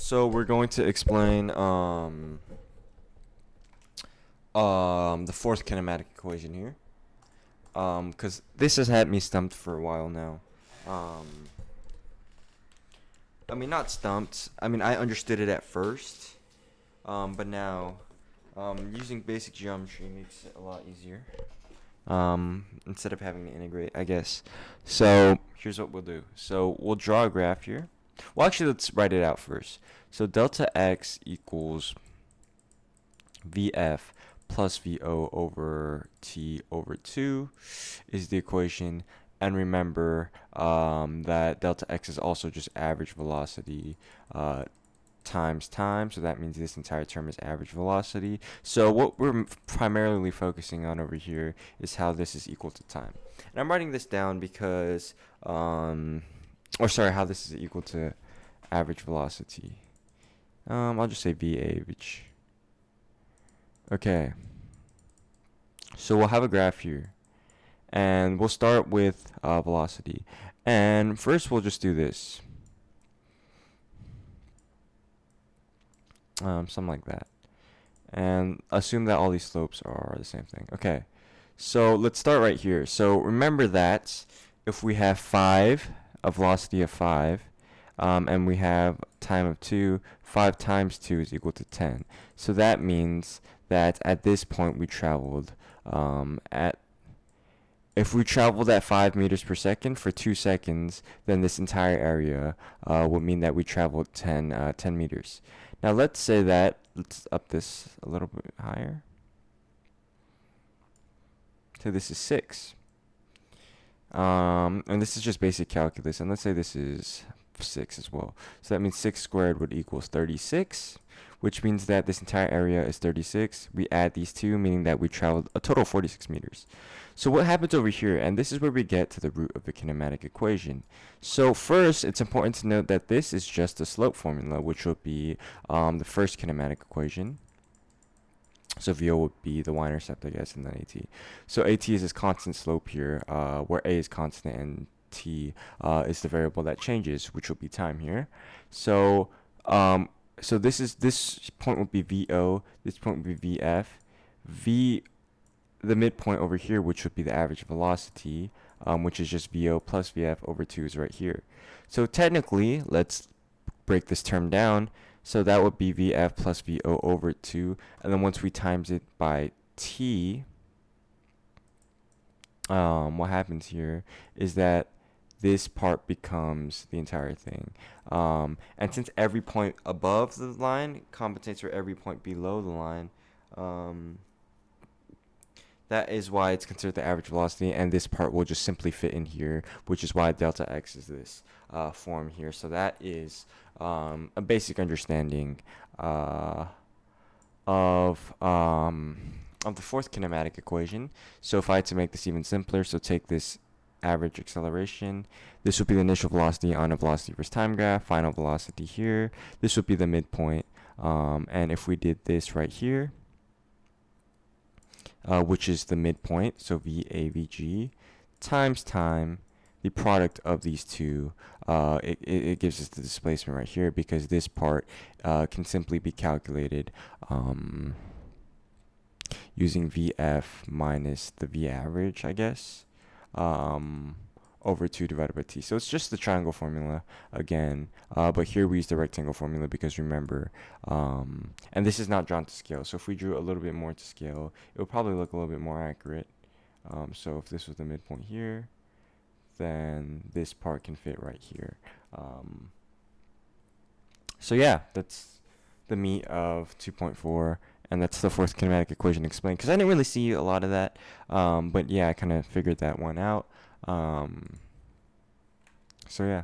So we're going to explain the fourth kinematic equation here. Because this has had me stumped for a while now. I mean, not stumped. I mean, I understood it at first. But now, using basic geometry makes it a lot easier. Instead of having to integrate, I guess. So here's what we'll do. So we'll draw a graph here. Well, actually, let's write it out first. So delta x equals VF plus VO over T over 2 is the equation. And remember that delta x is also just average velocity times time. So that means this entire term is average velocity. So what we're primarily focusing on over here is how this is equal to time. And I'm writing this down because, or sorry, how this is equal to average velocity. I'll just say VA, which... Okay, so we'll have a graph here, and we'll start with velocity. And first we'll just do this. Something like that. And assume that all these slopes are the same thing. Okay, so let's start right here. So remember that if we have a velocity of 5, and we have time of 2, 5 times 2 is equal to 10. So that means that at this point we traveled if we traveled at 5 meters per second for 2 seconds, then this entire area would mean that we traveled 10 meters. Now let's say that, let's up this a little bit higher. So this is 6. And this is just basic calculus, and let's say this is 6 as well. So that means 6 squared would equals 36, which means that this entire area is 36. We add these two, meaning that we traveled a total of 46 meters. So what happens over here, and this is where we get to the root of the kinematic equation. So first, it's important to note that this is just a slope formula, which will be the first kinematic equation. So VO would be the y-intercept, I guess, and then AT. So AT is this constant slope here, where A is constant and T is the variable that changes, which will be time here. So this point would be VO, this point would be VF, the midpoint over here, which would be the average velocity, which is just VO plus VF over 2 is right here. So technically, let's break this term down. So that would be VF plus VO over 2, and then once we times it by T, what happens here is that this part becomes the entire thing. And since every point above the line compensates for every point below the line, that is why it's considered the average velocity, and this part will just simply fit in here, which is why delta x is this form here. So that is a basic understanding of the fourth kinematic equation. So if I had to make this even simpler, so take this average acceleration, this would be the initial velocity on a velocity versus time graph, final velocity here, this would be the midpoint, and if we did this right here, which is the midpoint, so VAVG times time, the product of these two, it gives us the displacement right here, because this part can simply be calculated using VF minus the V average, I guess, over 2 divided by T. So it's just the triangle formula again, but here we use the rectangle formula because remember, and this is not drawn to scale, so if we drew a little bit more to scale, it would probably look a little bit more accurate. So if this was the midpoint here, then this part can fit right here. So yeah, that's the meat of 2.4, and that's the fourth kinematic equation explained, because I didn't really see a lot of that, but yeah, I kind of figured that one out. So yeah.